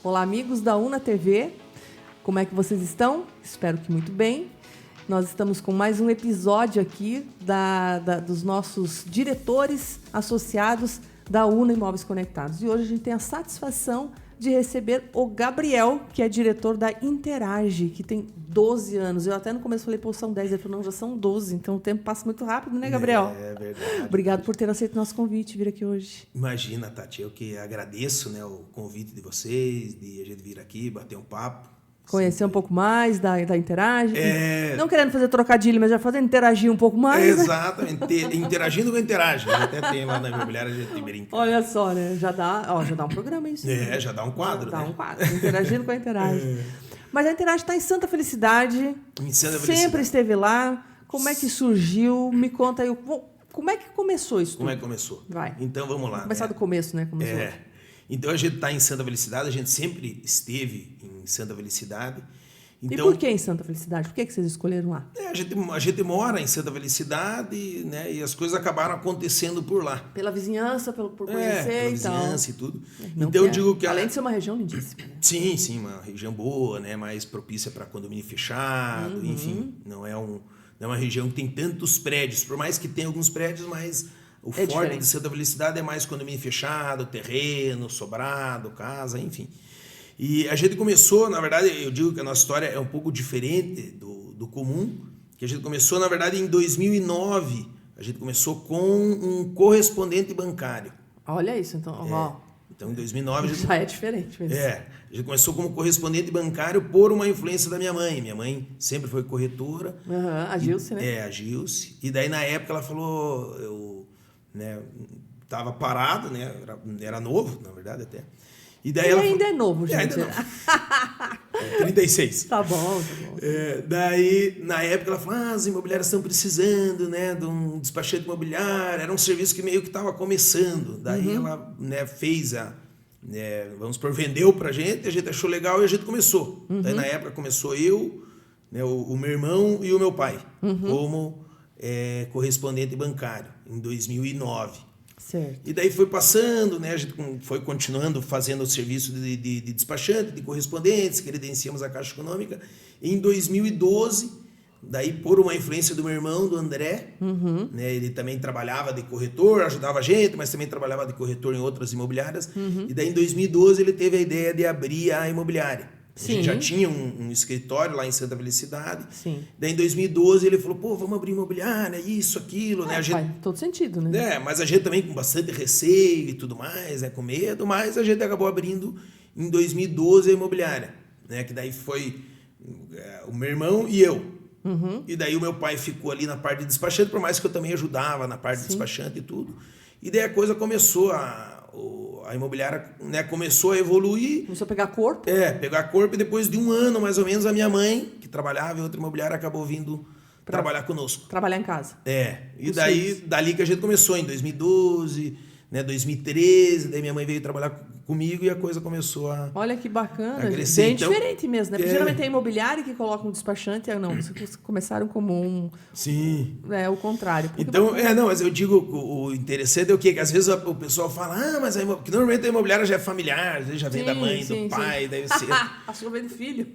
Olá, amigos da Una TV. Como é que vocês estão? Espero que muito bem. Nós estamos com mais um episódio aqui dos nossos diretores associados da Una Imóveis Conectados. E hoje a gente tem a satisfação de receber o Gabriel, que é diretor da Interage, que tem 12 anos. Eu até no começo falei, pô, são 10. Ele falou, não, já são 12. Então o tempo passa muito rápido, né, Gabriel? É verdade. Obrigado por ter aceito o nosso convite e vir aqui hoje. Imagina, Tati, eu que agradeço, né, o convite de vocês, de a gente vir aqui, bater um papo. Conhecer um pouco mais da Interage. Não querendo fazer trocadilho, mas já fazendo interagir um pouco mais. Exatamente. Né? Interagindo com a Interage. Até tem lá na imobiliária, a gente brinca. Olha só, né? Já dá um programa isso. Já dá um quadro, já né? Dá um quadro. Interagindo com a Interage. Mas a Interage está em Santa Felicidade. Em Santa Felicidade. Sempre esteve lá. Como é que surgiu? Me conta aí. Como é que começou isso tudo? Como é que começou? Vai. Então, vamos lá. Começar do começo, né? Então, a gente está em Santa Felicidade. A gente sempre esteve em Santa Felicidade. Então, e por que em Santa Felicidade? Por que vocês escolheram lá? A gente mora em Santa Felicidade, né? E as coisas acabaram acontecendo por lá. Pela vizinhança, por conhecer e tal. Pela vizinhança e tudo. Então eu digo que... Além de ser uma região lindíssima. Né? Sim, uma região boa, né? Mais propícia para condomínio fechado, enfim. Não é uma região que tem tantos prédios. Por mais que tenha alguns prédios, mas o forte diferente. De Santa Felicidade é mais condomínio fechado, terreno, sobrado, casa, enfim. E a gente começou, na verdade, eu digo que a nossa história é um pouco diferente do comum, que a gente começou, na verdade, em 2009, a gente começou com um correspondente bancário. Olha isso, então, Então, em 2009... Já é diferente mesmo. A gente começou como correspondente bancário por uma influência da minha mãe. Minha mãe sempre foi corretora. A Gilce, né? A Gilce. E daí, na época, ela falou, tava parado, né? Era novo, na verdade, até. E daí ela ainda é novo, gente. 36. Tá bom. Daí, na época, ela falou, as imobiliárias estão precisando, né, de um despachante imobiliário. Era um serviço que meio que estava começando. Daí ela, né, fez vendeu pra gente, a gente achou legal e a gente começou. Daí, na época, começou eu, né, o meu irmão e o meu pai, como correspondente bancário, em 2009. Certo. E daí foi passando, né? A gente foi continuando fazendo o serviço de despachante, de correspondentes, credenciamos a Caixa Econômica. Em 2012, daí por uma influência do meu irmão, do André, né? Ele também trabalhava de corretor, ajudava a gente, mas também trabalhava de corretor em outras imobiliárias. E daí em 2012 ele teve a ideia de abrir a imobiliária. A gente já tinha um escritório lá em Santa Felicidade. Sim. Daí em 2012 ele falou, vamos abrir imobiliária, isso, aquilo, né? Faz todo sentido, né? Mas a gente também com bastante receio e tudo mais, né? Com medo, mas a gente acabou abrindo em 2012 a imobiliária, né? Que daí foi o meu irmão e eu. E daí o meu pai ficou ali na parte de despachante, por mais que eu também ajudava na parte de despachante e tudo. E daí a coisa começou a imobiliária, né, começou a evoluir. Começou a pegar corpo? Pegar corpo, e depois de um ano, mais ou menos, a minha mãe, que trabalhava em outra imobiliária, acabou vindo trabalhar conosco. Trabalhar em casa. E daí, dali que a gente começou, em 2012, né, 2013, daí minha mãe veio trabalhar comigo e a coisa começou a... Olha que bacana. A crescer. Bem diferente mesmo, né? Porque geralmente é imobiliário que coloca um despachante, não, vocês começaram como um... Sim. O contrário. Então, mas eu digo, o interessante é o quê? Que às vezes o pessoal fala, porque normalmente a imobiliária já é familiar, já vem da mãe, do pai, deve ser... A sua vem do filho.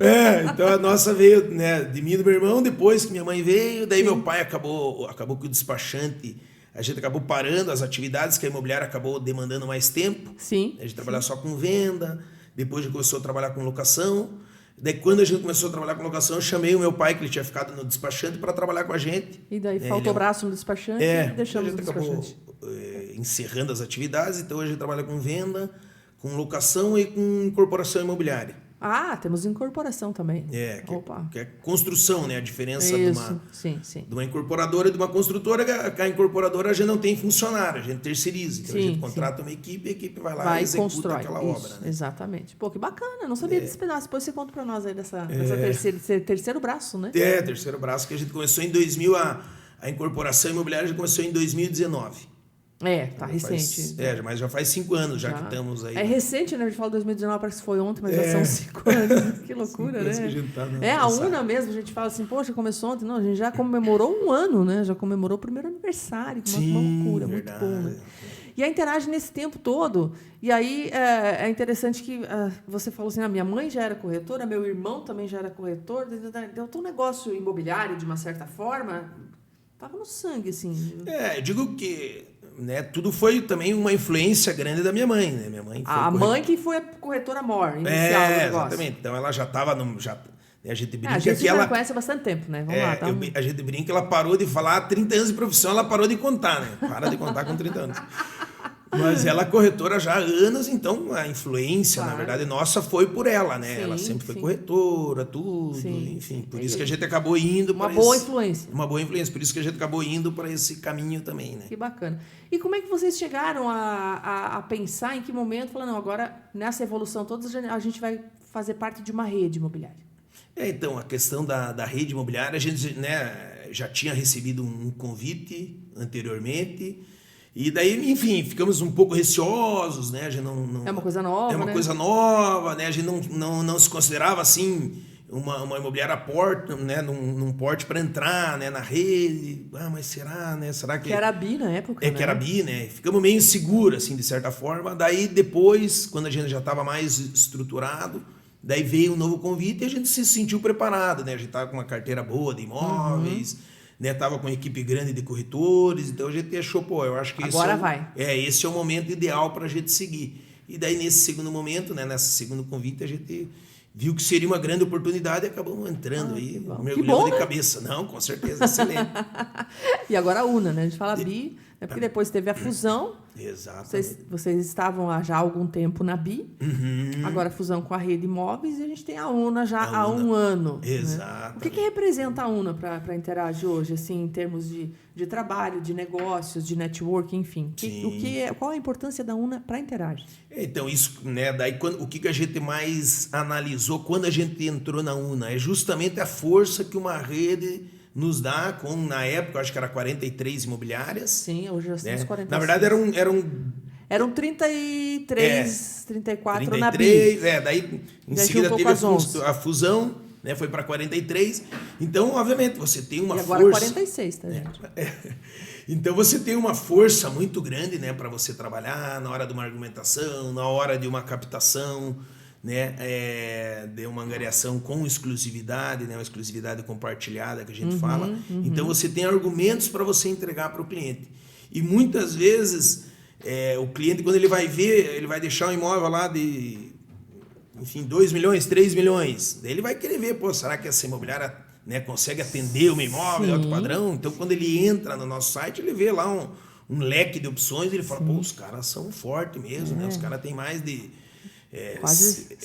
Então a nossa veio, né, de mim e do meu irmão, depois que minha mãe veio, daí meu pai acabou que o despachante... A gente acabou parando as atividades, que a imobiliária acabou demandando mais tempo. Sim. A gente trabalhava só com venda, depois a gente começou a trabalhar com locação. Daí, quando a gente começou a trabalhar com locação, eu chamei o meu pai, que ele tinha ficado no despachante, para trabalhar com a gente. E daí faltou braço no despachante e deixamos a gente o despachante. Acabou encerrando as atividades, então a gente trabalha com venda, com locação e com incorporação imobiliária. Temos incorporação também. Que é construção, né? A diferença de uma incorporadora e de uma construtora, que a incorporadora a gente não tem funcionário, a gente terceiriza. Então a gente contrata uma equipe e a equipe vai lá e executa aquela obra. Né? Exatamente. Pô, que bacana, eu não sabia desse pedaço. Depois você conta pra nós aí dessa terceiro braço, né? Terceiro braço, que a gente começou em 2000, a incorporação imobiliária já começou em 2019. Tá recente. Mas já faz 5 anos já que estamos aí. É recente, né? A gente fala 2019, parece que foi ontem, mas já são 5 anos. Que loucura, né? Que a gente tá a UNA mesmo, a gente fala assim, poxa, começou ontem. Não, a gente já comemorou 1 ano, né? Já comemorou o primeiro aniversário. Uma loucura, verdade. Muito bom, né? E a Interage nesse tempo todo. E aí é interessante que você falou assim, minha mãe já era corretora, meu irmão também já era corretor. Então o negócio imobiliário, de uma certa forma, estava no sangue, assim. Eu digo que tudo foi também uma influência grande da minha mãe, né? Minha mãe foi mãe que foi a corretora maior, inicial do negócio. Exatamente. Então ela já estava a gente brinca que ela conhece há bastante tempo, né? Vamos lá. A gente brinca que ela parou de falar 30 anos de profissão, ela parou de contar, né? Para de contar com 30 anos. Mas ela é corretora já há anos, então a influência, na verdade, nossa foi por ela, né? Ela sempre foi corretora, tudo, enfim. Por isso que a gente acabou indo para boa influência. Uma boa influência, por isso que a gente acabou indo para esse caminho também, né? Que bacana. E como é que vocês chegaram a pensar, em que momento, falando, não, agora, nessa evolução toda, a gente vai fazer parte de uma rede imobiliária? Então, a questão da rede imobiliária, a gente já tinha recebido um convite anteriormente. E daí, enfim, ficamos um pouco receosos, né? A gente não é uma coisa nova, É uma coisa nova, né? A gente não se considerava, assim, uma imobiliária porte, né? Num porte para entrar, né? Na rede. Mas será, né? Será que... Que era a BI na época, que era a BI, né? Ficamos meio inseguros, assim, de certa forma. Daí, depois, quando a gente já estava mais estruturado, daí veio um novo convite e a gente se sentiu preparado, né? A gente estava com uma carteira boa de imóveis... Tava com uma equipe grande de corretores, então a gente achou, eu acho que esse é o momento ideal para a gente seguir. E daí, nesse segundo momento, né, nesse segundo convite, a gente viu que seria uma grande oportunidade e acabamos entrando aí, mergulhando de cabeça. Não, com certeza, excelente. E agora a UNA, né? A gente fala BI, porque depois teve a fusão. Exato. Vocês estavam já há algum tempo na BI, agora a fusão com a Rede Imóveis, e a gente tem a UNA já há 1 ano. Exato. Né? O que representa a UNA para a Interage hoje, assim, em termos de trabalho, de negócios, de networking, enfim? Qual a importância da UNA para a Interage? Então, isso, né? Daí, o que a gente mais analisou quando a gente entrou na UNA é justamente a força que uma rede nos dá, na época, acho que era 43 imobiliárias. Sim, hoje já estamos 46. Na verdade, eram 33, 34 33, na BI. Daí em seguida teve a fusão, né, foi para 43. Então, obviamente, você tem uma força... E agora 46, tá, gente? Então, você tem uma força muito grande, né, para você trabalhar na hora de uma argumentação, na hora de uma captação, né, de uma angariação com exclusividade, né, uma exclusividade compartilhada que a gente fala. Então, você tem argumentos para você entregar para o cliente. E muitas vezes, o cliente, quando ele vai ver, ele vai deixar um imóvel lá de, enfim, 2 milhões, 3 milhões. Daí ele vai querer ver, será que essa imobiliária, né, consegue atender o meu imóvel de alto padrão? Então, quando ele entra no nosso site, ele vê lá um leque de opções e ele fala, os caras são fortes mesmo, né? Os caras têm mais de... quase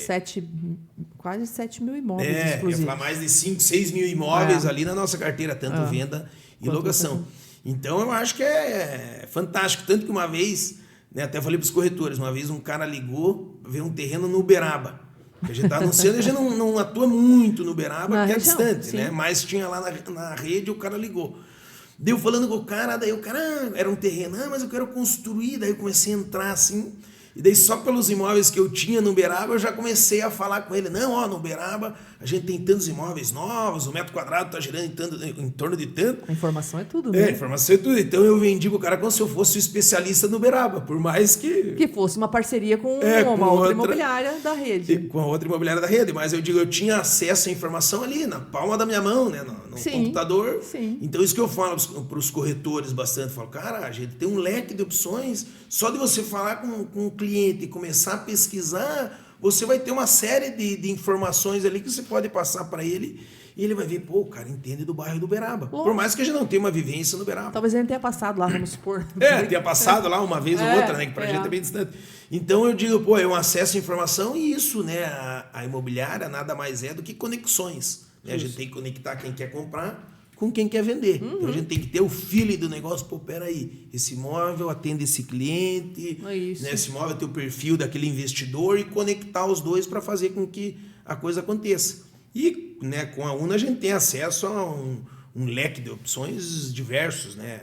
7 mil imóveis exclusivos. Ia falar mais de 5, 6 mil imóveis ali na nossa carteira, tanto venda e locação. Então, eu acho que é fantástico. Tanto que uma vez, né, até falei para os corretores, uma vez um cara ligou, veio um terreno no Uberaba. Que a gente está anunciando, a gente não atua muito no Uberaba, porque é distante, né? Mas tinha lá na rede, o cara ligou. Deu falando com o cara, daí o cara, era um terreno, mas eu quero construir. Daí eu comecei a entrar assim... E daí, só pelos imóveis que eu tinha no Uberaba, eu já comecei a falar com ele. Não, no Uberaba, a gente tem tantos imóveis novos, o metro quadrado está girando em torno de tanto. A informação é tudo, né? A informação é tudo. Então, eu vendi pro cara como se eu fosse o especialista no Uberaba, por mais que... Que fosse uma parceria com uma outra imobiliária da rede. Com a outra imobiliária da rede. Mas eu digo, eu tinha acesso à informação ali, na palma da minha mão, né? No computador. Sim. Então, isso que eu falo para os corretores bastante. Eu falo, cara, a gente tem um leque de opções. Só de você falar com o cliente e começar a pesquisar, você vai ter uma série de informações ali que você pode passar para ele e ele vai ver, o cara entende do bairro do Uberaba. Por mais que a gente não tenha uma vivência no Uberaba. Talvez ele tenha passado lá, vamos supor. Tenha passado lá uma vez ou outra, né, que pra gente é bem distante. Então eu digo, é um acesso à informação e isso, né, a imobiliária nada mais é do que conexões. Né? A gente tem que conectar quem quer comprar com quem quer vender. Então a gente tem que ter o feeling do negócio. Peraí, esse imóvel atende esse cliente, né? Esse imóvel tem o perfil daquele investidor e conectar os dois para fazer com que a coisa aconteça. E, né, com a UNA a gente tem acesso a um leque de opções diversos, né?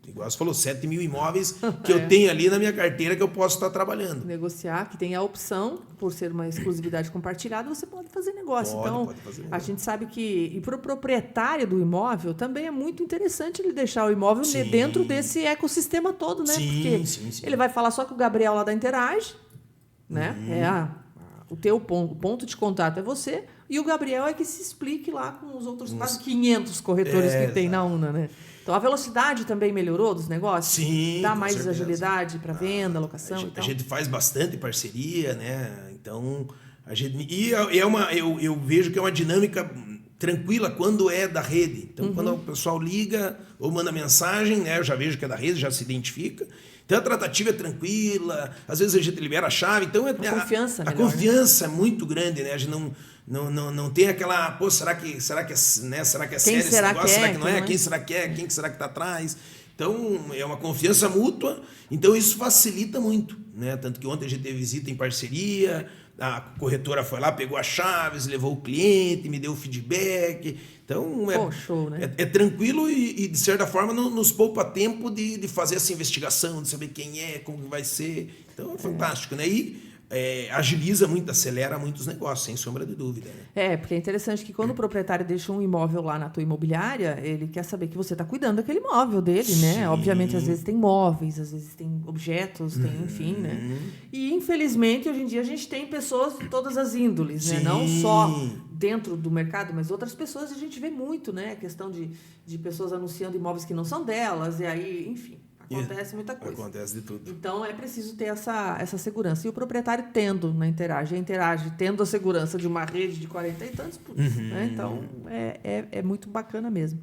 igual você falou, 7 mil imóveis que eu tenho ali na minha carteira que eu posso estar trabalhando. Negociar, que tem a opção, por ser uma exclusividade compartilhada, você pode fazer negócio. Pode fazer negócio. A gente sabe que, e para o proprietário do imóvel, também é muito interessante ele deixar o imóvel dentro desse ecossistema todo, né? Porque ele vai falar só com o Gabriel lá da Interage, né? O teu ponto de contato é você, e o Gabriel é que se explique lá com os outros quase 500 corretores que tem na UNA, né? Então, a velocidade também melhorou dos negócios? Sim, dá mais agilidade para venda, locação a gente faz bastante parceria, né? Então, a gente... E eu vejo que é uma dinâmica tranquila quando é da rede. Então, quando o pessoal liga ou manda mensagem, né? Eu já vejo que é da rede, já se identifica. Então, a tratativa é tranquila, às vezes a gente libera a chave. Então, a confiança a confiança é muito grande, né? A gente não tem aquela... Pô, será que é sério esse negócio? Será que não é? Quem será que é? Quem será que está atrás? Então, é uma confiança mútua. Então, isso facilita muito, né? Tanto que ontem a gente teve visita em parceria, a corretora foi lá, pegou as chaves, levou o cliente, me deu o feedback. Então, show, né? é tranquilo e, de certa forma, nos poupa tempo de fazer essa investigação, de saber quem é, como vai ser. Então, é fantástico, né? E agiliza muito, acelera muito os negócios, sem sombra de dúvida. Né? Porque é interessante que quando o proprietário deixa um imóvel lá na tua imobiliária, ele quer saber que você está cuidando daquele imóvel dele, né? Obviamente, às vezes tem móveis, às vezes tem objetos, tem, enfim, né? E, infelizmente, hoje em dia a gente tem pessoas de todas as índoles, né? Não só dentro do mercado, mas outras pessoas a gente vê muito, né? A questão de pessoas anunciando imóveis que não são delas, e aí, enfim... Acontece muita coisa. Acontece de tudo. Então, é preciso ter essa segurança. E o proprietário tendo na Interage, tendo a segurança de uma rede de 40 e tantos, né? Então, é muito bacana mesmo.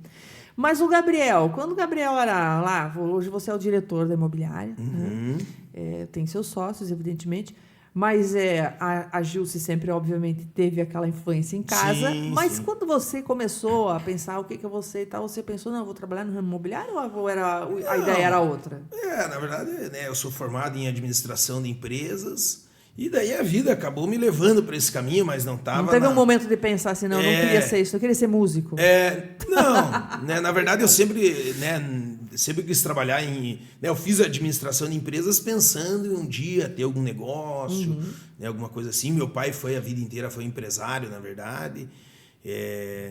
Mas o Gabriel, quando o Gabriel era lá, hoje você é o diretor da imobiliária, né? Tem seus sócios, evidentemente, mas a Gilce sempre, obviamente, teve aquela influência em casa. Mas quando você começou a pensar o que eu vou ser e tal, você pensou, não, eu vou trabalhar no ramo imobiliário ou a ideia era outra? Na verdade, né, eu sou formado em administração de empresas e daí a vida acabou me levando para esse caminho, mas não estava... Não teve um momento de pensar assim, não, eu não queria ser isso, eu queria ser músico. Não, né, na verdade eu sempre quis trabalhar em... Né, eu fiz administração de empresas pensando em um dia ter algum negócio, né, alguma coisa assim. Meu pai a vida inteira foi empresário, na verdade.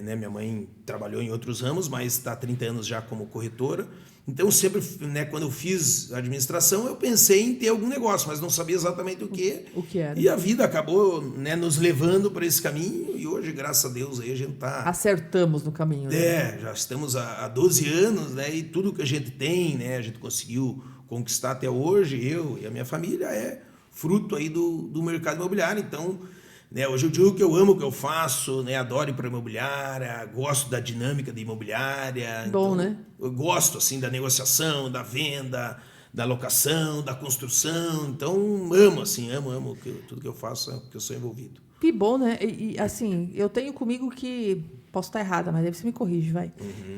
Né, minha mãe trabalhou em outros ramos, mas está há 30 anos já como corretora. Então, sempre, né, quando eu fiz administração, eu pensei em ter algum negócio, mas não sabia exatamente o que era. E a vida acabou, né, nos levando para esse caminho. E hoje, graças a Deus, aí a gente está... Acertamos no caminho. Né? Já estamos há 12 anos, né, e tudo que a gente tem, né, a gente conseguiu conquistar até hoje, eu e a minha família, é fruto aí do mercado imobiliário. Então... Né, hoje eu digo que eu amo o que eu faço, né, adoro ir para a imobiliária, gosto da dinâmica da imobiliária. Bom, então, né? Eu gosto assim, da negociação, da venda, da locação, da construção. Então, amo tudo que eu faço, que eu sou envolvido. Que bom, né? E assim, eu tenho comigo que... Posso estar errada, mas deve você me corrige, vai.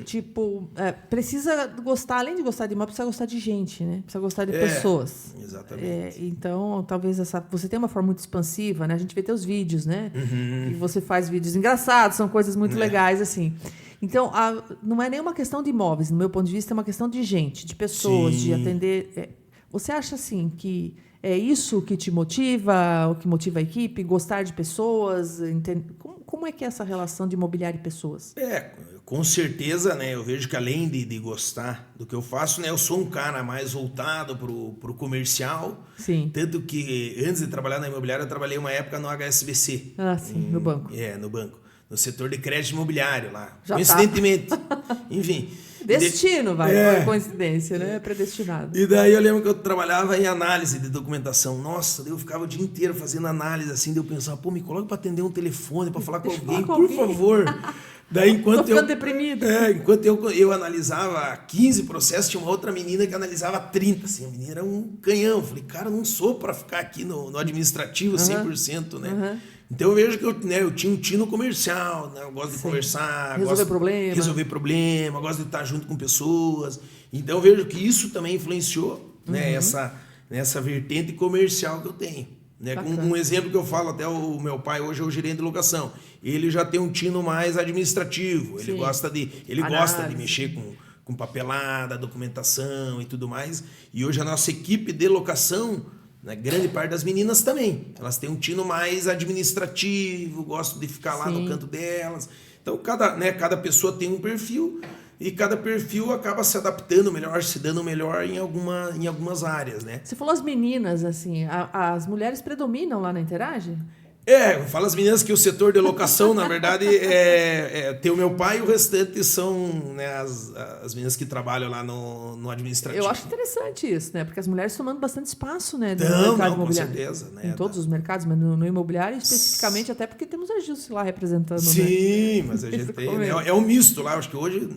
Tipo, precisa gostar, além de gostar de imóvel, precisa gostar de gente, né? Precisa gostar de pessoas. Exatamente. Então, talvez você tem uma forma muito expansiva, né? A gente vê teus vídeos, né? E você faz vídeos engraçados, são coisas muito legais, assim. Então, não é nenhuma questão de imóveis, no meu ponto de vista, é uma questão de gente, de pessoas, de atender... Você acha, assim, que é isso que te motiva, o que motiva a equipe? Gostar de pessoas? Como é que é essa relação de imobiliário e pessoas? Com certeza, né? Eu vejo que além de gostar do que eu faço, né? Eu sou um cara mais voltado pro comercial. Sim. Tanto que antes de trabalhar na imobiliária, eu trabalhei uma época no HSBC. Sim, no banco. No banco. No setor de crédito imobiliário lá. Já coincidentemente. Enfim. Destino, vai. Não é coincidência, né? É predestinado. E daí eu lembro que eu trabalhava em análise de documentação. Nossa, daí eu ficava o dia inteiro fazendo análise assim. Daí eu pensava, pô, me coloca para atender um telefone, para falar com alguém, por favor. Daí enquanto tô ficando deprimido. Enquanto eu analisava 15 processos, tinha uma outra menina que analisava 30. Assim, a menina era um canhão. Eu falei, cara, não sou para ficar aqui no administrativo 100%, né? Então eu vejo que eu tinha um tino comercial, né? Eu gosto de conversar, resolver problema, gosto de estar junto com pessoas. Então eu vejo que isso também influenciou, né? Essa vertente comercial que eu tenho. Né? Um exemplo que eu falo, até o meu pai hoje é o gerente de locação. Ele já tem um tino mais administrativo, ele gosta de mexer com papelada, documentação e tudo mais. E hoje a nossa equipe de locação, né, grande parte das meninas também. Elas têm um tino mais administrativo, gostam de ficar lá no canto delas. Então, cada pessoa tem um perfil e cada perfil acaba se adaptando melhor, se dando melhor em algumas áreas, né? Você falou as meninas, assim, as mulheres predominam lá na Interage? Eu falo as meninas que o setor de locação, na verdade, tem o meu pai e o restante são, né, as meninas que trabalham lá no administrativo. Eu acho interessante isso, né? Porque as mulheres tomando bastante espaço, né? Com certeza. Né? Em todos os mercados, mas no imobiliário especificamente, até porque temos a Gilce lá representando. Sim, né? Mas a gente tem. É um misto lá, acho que hoje,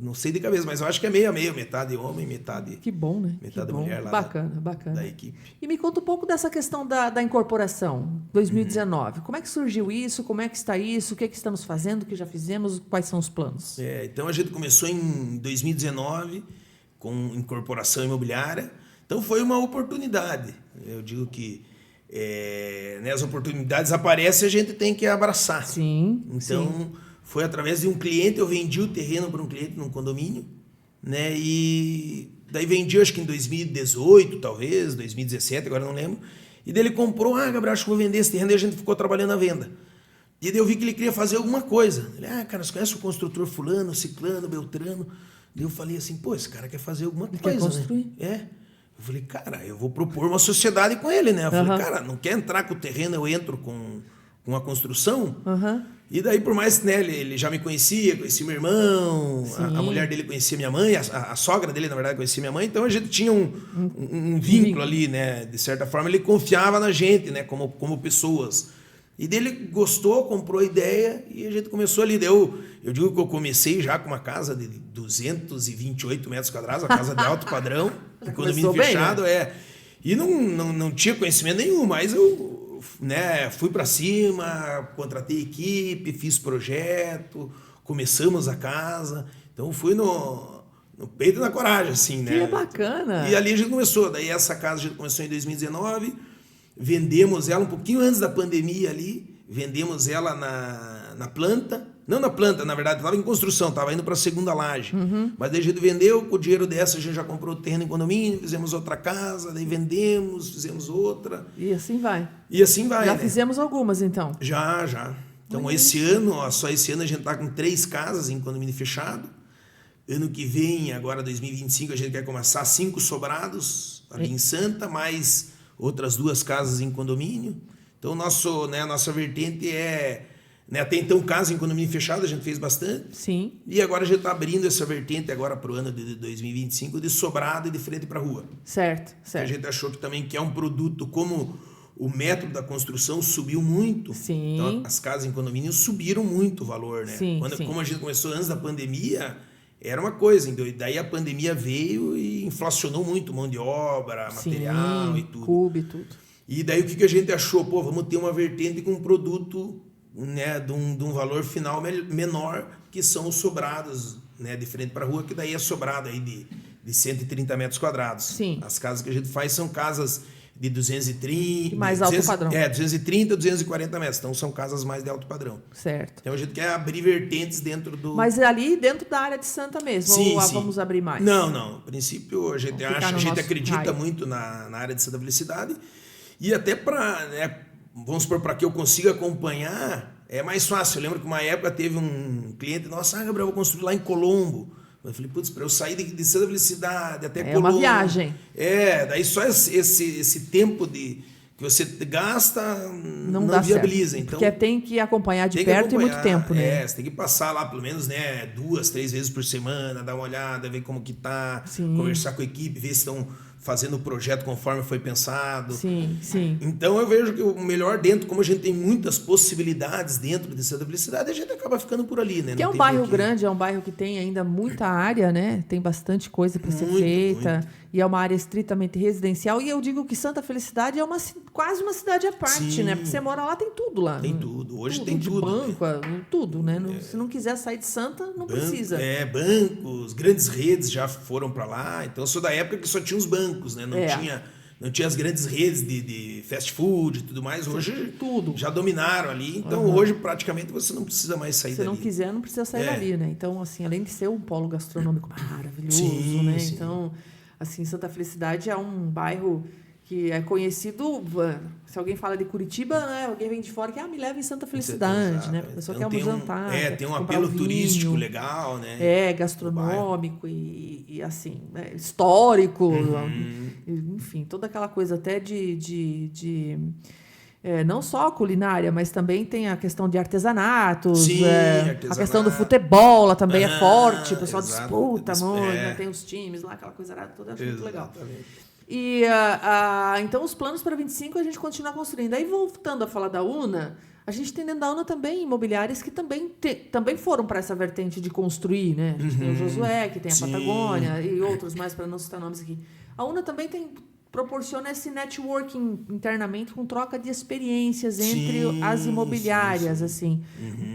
não sei de cabeça, mas eu acho que é meio a meio, metade homem, metade. Que bom, né? Metade mulher lá. Bacana. Da equipe. E me conta um pouco dessa questão da incorporação, 2019. Como é que surgiu isso? Como é que está isso? O que estamos fazendo? O que já fizemos? Quais são os planos? Então a gente começou em 2019 com incorporação imobiliária. Então foi uma oportunidade. Eu digo que as oportunidades aparecem e a gente tem que abraçar. Sim. Então foi através de um cliente, eu vendi o terreno para um cliente num condomínio, né? E daí vendi, acho que em 2018, talvez, 2017, agora não lembro. E daí ele comprou, Gabriel, acho que vou vender esse terreno. E a gente ficou trabalhando a venda. E daí eu vi que ele queria fazer alguma coisa. Ele, cara, você conhece o construtor fulano, ciclano, beltrano? Daí eu falei assim, esse cara quer fazer alguma coisa, quer construir? Né? Eu falei, cara, eu vou propor uma sociedade com ele, né? Eu falei, cara, não quer entrar com o terreno, eu entro com a construção. E daí, por mais, né, ele já me conhecia meu irmão, a mulher dele conhecia minha mãe, a sogra dele, na verdade, conhecia minha mãe, então a gente tinha um vínculo ali, né? De certa forma, ele confiava na gente, né? Como pessoas. E dele gostou, comprou a ideia e a gente começou ali. Eu digo que eu comecei já com uma casa de 228 metros quadrados, a casa de alto padrão, condomínio fechado, né? E não tinha conhecimento nenhum, mas eu fui para cima, contratei equipe, fiz projeto, começamos a casa. Então fui no peito e na coragem, assim, né? Que bacana! E ali a gente começou. Daí essa casa a gente começou em 2019, vendemos ela um pouquinho antes da pandemia ali, vendemos ela na planta. Não na planta, na verdade, estava em construção, estava indo para a segunda laje. Mas daí a gente vendeu, com o dinheiro dessa a gente já comprou o terreno em condomínio, fizemos outra casa, daí vendemos, fizemos outra. E assim vai. Já né? Fizemos algumas, então? Já. Então, só esse ano a gente está com 3 casas em condomínio fechado. Ano que vem, agora 2025, a gente quer começar 5 sobrados ali em Santa, mais outras 2 casas em condomínio. Então, a nossa vertente até então, casa em condomínio fechado, a gente fez bastante. Sim. E agora a gente está abrindo essa vertente agora para o ano de 2025 de sobrado e de frente para a rua. Certo. A gente achou que também é um produto, como o método da construção subiu muito. Sim. Então, as casas em condomínio subiram muito o valor, né? Sim. Como a gente começou antes da pandemia, era uma coisa. Daí a pandemia veio e inflacionou muito mão de obra, material e tudo. Cubo e tudo. E daí o que a gente achou? Vamos ter uma vertente com um produto, né, de um valor final menor, que são os sobrados, né, de frente para a rua, que daí é sobrado aí de 130 metros quadrados. Sim. As casas que a gente faz são casas de 230... Mais alto padrão. 230, 240 metros. Então, são casas mais de alto padrão. Certo. Então, a gente quer abrir vertentes dentro do... Mas ali dentro da área de Santa mesmo? Sim, ou sim. Vamos abrir mais? Não. A princípio, a gente acredita raio. muito na área de Santa Felicidade. E até para... vamos supor, para que eu consiga acompanhar, é mais fácil. Eu lembro que uma época teve um cliente, nossa, Gabriel, eu vou construir lá em Colombo. Eu falei, para eu sair de Santa Felicidade até Colombo... É uma viagem. Daí só esse tempo que você gasta não viabiliza. Certo. Então, porque tem que acompanhar de perto e muito tempo, né? Você tem que passar lá pelo menos 2, 3 vezes por semana, dar uma olhada, ver como que tá, conversar com a equipe, ver se estão fazendo o projeto conforme foi pensado. Sim. Então eu vejo que o melhor como a gente tem muitas possibilidades dentro de Santa Felicidade, a gente acaba ficando por ali, né? Que é um bairro grande, é um bairro que tem ainda muita área, né? Tem bastante coisa para ser feita. Muito. E é uma área estritamente residencial. E eu digo que Santa Felicidade é quase uma cidade à parte, né? Porque você mora lá, tem tudo lá. Tem tudo. Hoje tem tudo. Banco, tudo, né? Se não quiser sair de Santa, não precisa. Bancos, grandes redes já foram para lá. Então eu sou da época que só tinha os bancos, né? Não tinha não tinha as grandes redes de fast food e tudo mais. Hoje tudo já dominaram ali. Então, hoje, praticamente, você não precisa mais sair dali. Se não quiser, não precisa sair dali, né? Então, assim, além de ser um polo gastronômico maravilhoso, né? Sim. Então, assim, Santa Felicidade é um bairro que é conhecido... Se alguém fala de Curitiba, né? Alguém vem de fora que me leva em Santa Felicidade, né? A pessoa então, quer jantar. Tem um apelo turístico legal, né? Gastronômico e assim, histórico. Enfim, toda aquela coisa até não só culinária, mas também tem a questão de artesanatos. Sim, a questão do futebol lá também é forte. O pessoal disputa muito, né? Tem os times lá, aquela coisa toda. Acho muito legal. E então os planos para 25 a gente continua construindo. Aí voltando a falar da UNA, a gente tem dentro da UNA também imobiliárias que também foram para essa vertente de construir, né? A gente tem o Josué, que tem a Patagônia e outros mais, para não citar nomes aqui. A UNA também proporciona esse networking internamente com troca de experiências entre as imobiliárias, assim.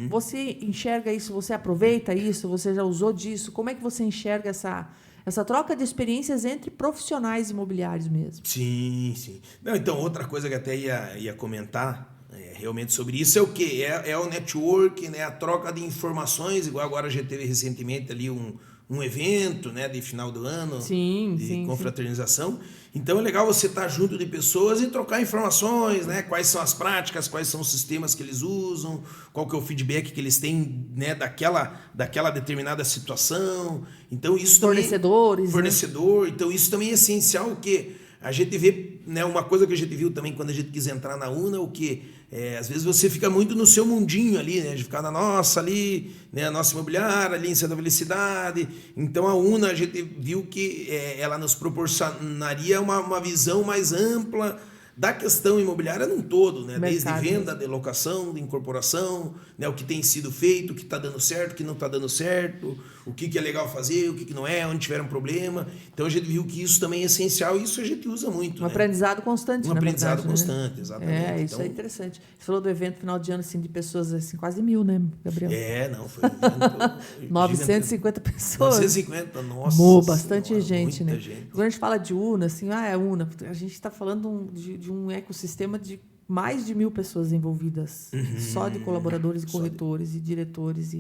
Você enxerga isso, você aproveita isso, você já usou disso? Como é que você enxerga essa troca de experiências entre profissionais imobiliários mesmo? Sim. Não, então, outra coisa que até ia comentar realmente sobre isso é o quê? É o network, né? A troca de informações, igual agora a gente teve recentemente ali um evento, né, de final do ano, de confraternização. Então é legal você estar junto de pessoas e trocar informações, né? Quais são as práticas, quais são os sistemas que eles usam, qual que é o feedback que eles têm, né, daquela determinada situação. Então isso fornecedor. Então isso também é essencial, porque a gente vê, né, uma coisa que a gente viu também quando a gente quis entrar na UNA, o que às vezes você fica muito no seu mundinho ali, né, de ficar na nossa ali, né, a nossa imobiliária ali em Santa Felicidade. Então a UNA a gente viu que ela nos proporcionaria uma visão mais ampla da questão imobiliária num todo, né? Desde venda, de locação, de incorporação, né? O que tem sido feito, o que está dando certo, o que não está dando certo, o que é legal fazer, o que não é, onde tiver um problema. Então a gente viu que isso também é essencial e isso a gente usa muito. Aprendizado constante, Um aprendizado constante, exatamente. Isso é interessante. Você falou do evento final de ano assim, de pessoas assim, quase 1000, né, Gabriel? Foi um evento 950 pessoas. 950, nossa. Bastante gente, muita né? gente. Quando a gente fala de UNA, assim, é UNA, a gente está falando de um ecossistema de mais de 1000 pessoas envolvidas, só de colaboradores, corretores e diretores,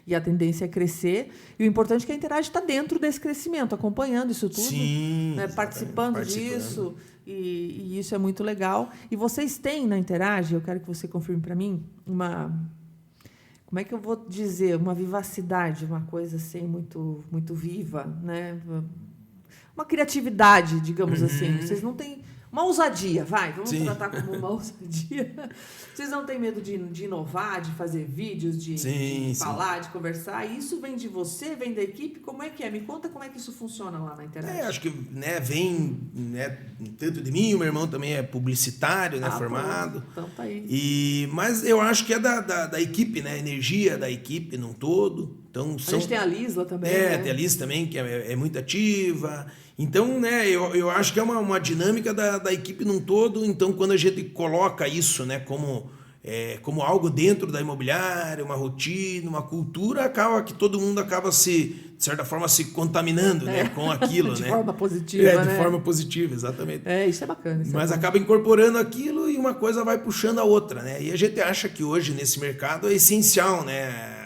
e a tendência é crescer. E o importante é que a Interage está dentro desse crescimento, acompanhando isso tudo, né, participando disso, e isso é muito legal. E vocês têm na Interage, eu quero que você confirme para mim, como é que eu vou dizer, uma vivacidade, uma coisa assim muito, muito viva, né? Uma criatividade, digamos assim. Vocês não têm... Uma ousadia, vamos tratar como uma ousadia. Vocês não têm medo de inovar, de fazer vídeos, de falar, de conversar? Isso vem de você, vem da equipe? Como é que é? Me conta como é que isso funciona lá na Interage. Acho que vem tanto de mim, o meu irmão também é publicitário, formado. Então tá aí. Mas eu acho que é da equipe, né? A energia da equipe num todo. Então, a gente tem a Lisla também. Tem a Lisla também, que é muito ativa. Então, né, eu acho que é uma dinâmica da equipe num todo. Então, quando a gente coloca isso, né, como algo dentro da imobiliária, uma rotina, uma cultura, acaba que todo mundo acaba de certa forma, se contaminando né, com aquilo. De forma positiva, de forma positiva, exatamente. Isso é bacana. Mas acaba incorporando aquilo e uma coisa vai puxando a outra, né? E a gente acha que hoje, nesse mercado, é essencial, né?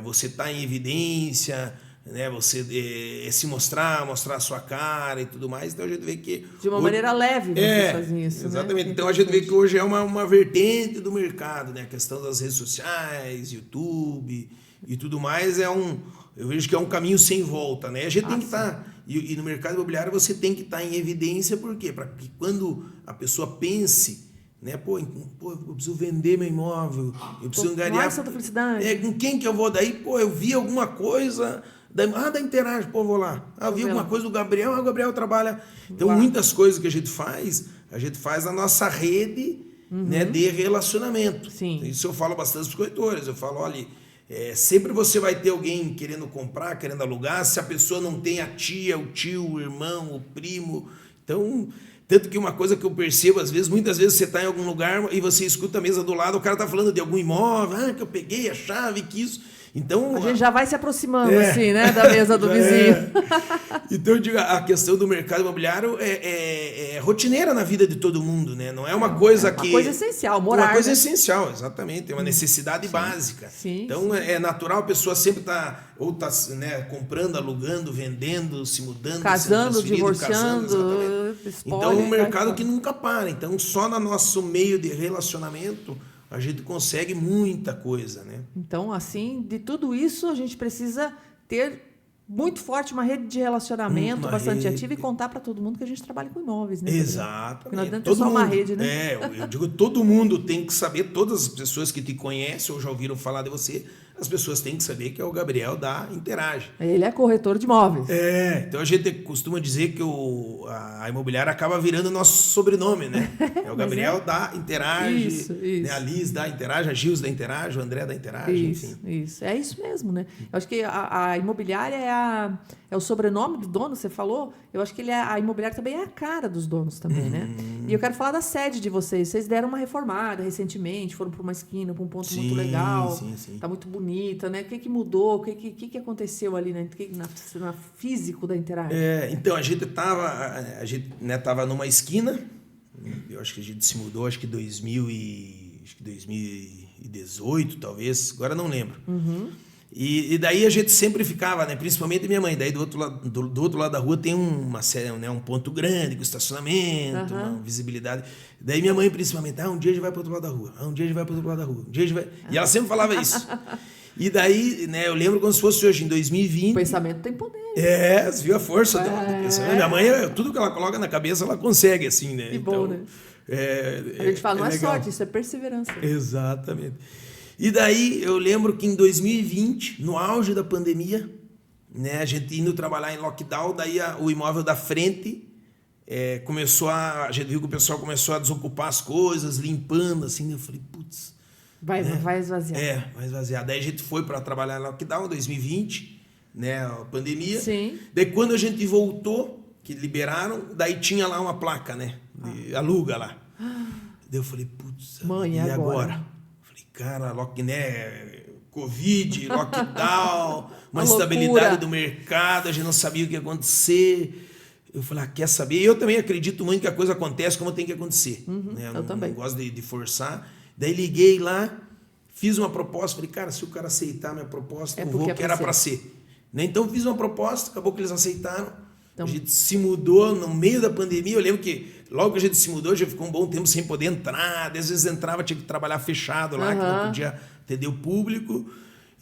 Você estar em evidência, né? Você se mostrar a sua cara e tudo mais. Então a gente vê que... De uma maneira leve vocês fazem isso. Exatamente. Né? Então a gente vê que hoje é uma vertente do mercado, né? A questão das redes sociais, YouTube e tudo mais eu vejo que é um caminho sem volta, né? A gente tem que estar... E no mercado imobiliário você tem que estar em evidência, por quê? Para que quando a pessoa pense... Né? Eu preciso vender meu imóvel, eu preciso angariar. Santa Felicidade. Com quem que eu vou daí? Eu vi alguma coisa da Interage, vou lá. Vi alguma coisa do Gabriel, o Gabriel trabalha. Então, muitas coisas que a gente faz na nossa rede né, de relacionamento. Sim. Isso eu falo bastante para os corretores. Eu falo, olha, sempre você vai ter alguém querendo comprar, querendo alugar, se a pessoa não tem a tia, o tio, o irmão, o primo. Então... Tanto que uma coisa que eu percebo, muitas vezes você está em algum lugar e você escuta a mesa do lado, o cara está falando de algum imóvel, que eu peguei a chave, que isso... Então, a gente já vai se aproximando, assim, né, da mesa do vizinho. Então, eu digo, a questão do mercado imobiliário é rotineira na vida de todo mundo, né? Não é uma coisa que... Uma coisa essencial, morar. Uma coisa essencial, exatamente. É uma necessidade básica. Então, é natural a pessoa sempre estar né, comprando, alugando, vendendo, se mudando, casando, divorciando. Então, é um mercado que nunca para. Então, só no nosso meio de relacionamento... a gente consegue muita coisa, né? Então, assim, de tudo isso, a gente precisa ter muito forte uma rede de relacionamento bastante ativa e contar para todo mundo que a gente trabalha com imóveis, né? Exatamente. Porque não adianta ter só uma rede, né? Eu digo, todo mundo tem que saber, todas as pessoas que te conhecem ou já ouviram falar de você, as pessoas têm que saber que é o Gabriel da Interage. Ele é corretor de imóveis. Então a gente costuma dizer que a imobiliária acaba virando nosso sobrenome, né? É o Gabriel da Interage, isso. Né? A Liz da Interage, a Gils da Interage, o André da Interage, enfim. Isso, é isso mesmo, né? Eu acho que a imobiliária é o sobrenome do dono, você falou. Eu acho que a imobiliária também é a cara dos donos também, né? E eu quero falar da sede de vocês. Vocês deram uma reformada recentemente, foram para uma esquina, para um ponto muito legal. Sim. Tá muito bonita, né? O que mudou? O que aconteceu ali na físico da Interage? Então, a gente tava numa esquina. Eu acho que a gente se mudou, acho que 2018, talvez. Agora não lembro. E daí a gente sempre ficava, né? Principalmente minha mãe. Daí do outro lado da rua tem um ponto grande com estacionamento, uma visibilidade. Daí minha mãe principalmente, um dia a gente vai para o outro lado da rua. Um dia a gente vai para o outro lado da rua. Um dia a gente vai... E ela sempre falava isso. E daí, né, eu lembro como se fosse hoje, em 2020... O pensamento tem poder. Você viu a força do pensamento. Minha mãe, tudo que ela coloca na cabeça, ela consegue, assim, né? Que bom, né? A gente fala, não é sorte, isso é perseverança. Exatamente. E daí, eu lembro que em 2020, no auge da pandemia, né, a gente indo trabalhar em lockdown, daí o imóvel da frente a gente viu que o pessoal começou a desocupar as coisas, limpando, assim, eu falei, putz... Vai esvaziar. Vai esvaziar. Daí a gente foi para trabalhar em lockdown em 2020, né, a pandemia. Sim. Daí quando a gente voltou, que liberaram, daí tinha lá uma placa, né, de aluga lá. Daí eu falei, putz, mãe, e agora? Falei, cara, Covid, lockdown, uma instabilidade do mercado, a gente não sabia o que ia acontecer. Eu falei, quer saber? Eu também acredito muito que a coisa acontece como tem que acontecer. Né? Eu também. Não gosto de forçar. Daí liguei lá, fiz uma proposta, falei, cara, se o cara aceitar a minha proposta, eu vou que era para ser. Né? Então fiz uma proposta, acabou que eles aceitaram. Então, a gente se mudou no meio da pandemia. Eu lembro que logo que a gente se mudou, a gente ficou um bom tempo sem poder entrar. Às vezes entrava, tinha que trabalhar fechado lá, que não podia atender o público.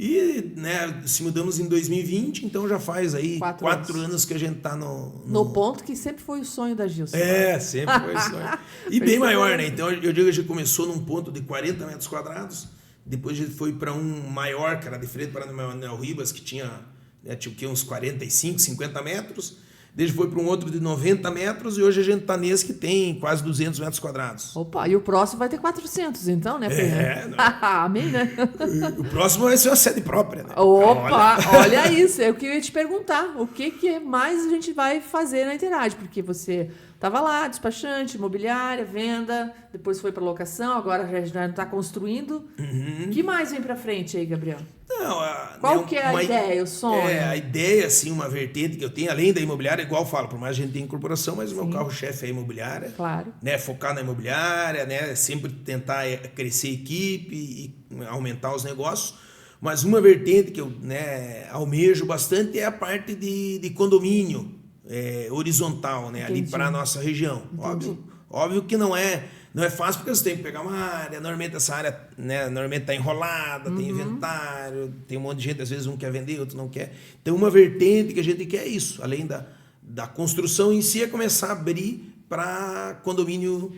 E, né, se mudamos em 2020, então já faz aí 4 anos que a gente está no ponto que sempre foi o sonho da Gilson. Sempre foi o sonho. E bem maior, né? Então eu digo que a gente começou num ponto de 40 metros quadrados, depois a gente foi para um maior, que era de frente para o Manuel Ribas, que tinha, né, uns 45, 50 metros. Daí foi para um outro de 90 metros e hoje a gente está nesse que tem quase 200 metros quadrados. Opa, e o próximo vai ter 400 então, né, Fernando? Amém, né? O próximo vai ser uma sede própria, né? Opa, olha isso, é o que eu ia te perguntar. O que mais a gente vai fazer na Interage? Porque você estava lá, despachante, imobiliária, venda, depois foi para locação, agora já está construindo. O que mais vem para frente aí, Gabriel? Qual que é a ideia, o sonho? A ideia, assim, uma vertente que eu tenho, além da imobiliária, igual eu falo, por mais a gente tem incorporação, mas o meu carro-chefe é a imobiliária. Claro. Né, focar na imobiliária, né, sempre tentar crescer a equipe e aumentar os negócios. Mas uma vertente que eu, né, almejo bastante é a parte de condomínio horizontal, né, ali para a nossa região. Óbvio que não é fácil, porque você tem que pegar uma área, normalmente essa área, né, está enrolada, tem inventário, tem um monte de gente, às vezes um quer vender, outro não quer. Então uma vertente que a gente quer é isso, além da construção em si, é começar a abrir para condomínio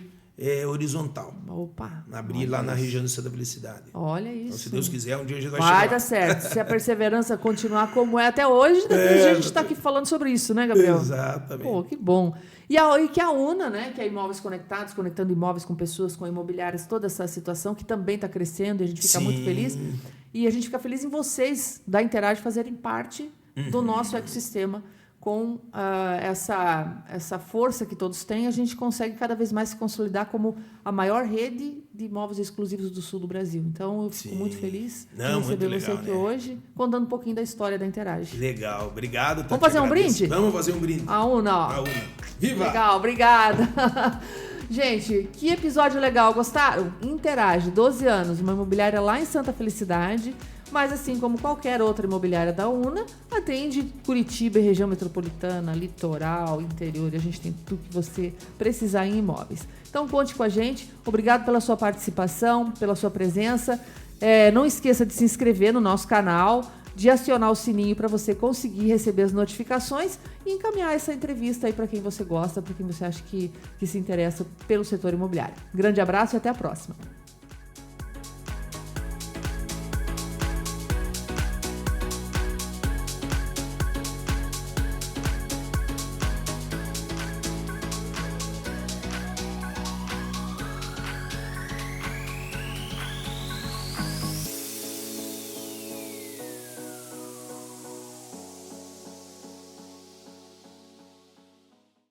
horizontal. Opa! Abrir lá na região de Santa Felicidade. Olha isso. Então, se Deus quiser, um dia a gente vai chegar. Vai dar certo. Se a perseverança continuar como é até hoje, depois a gente está aqui falando sobre isso, né, Gabriel? Exatamente. Pô, que bom. E que a UNA, né, que é Imóveis Conectados, conectando imóveis com pessoas, com imobiliárias, toda essa situação que também está crescendo e a gente fica muito feliz. E a gente fica feliz em vocês, da Interage, fazerem parte do nosso ecossistema com essa força que todos têm, a gente consegue cada vez mais se consolidar como a maior rede de imóveis exclusivos do sul do Brasil. Então, eu fico muito feliz de receber você aqui hoje, contando um pouquinho da história da Interage. Legal, obrigado. Vamos fazer um brinde? Vamos fazer um brinde. A Una, ó. A Una. Viva! Legal, obrigada. Gente, que episódio legal, gostaram? Interage, 12 anos, uma imobiliária lá em Santa Felicidade, mas assim como qualquer outra imobiliária da Una, atende Curitiba, região metropolitana, litoral, interior, e a gente tem tudo que você precisar em imóveis. Então conte com a gente, obrigado pela sua participação, pela sua presença. Não esqueça de se inscrever no nosso canal, de acionar o sininho para você conseguir receber as notificações e encaminhar essa entrevista aí para quem você gosta, para quem você acha que se interessa pelo setor imobiliário. Grande abraço e até a próxima.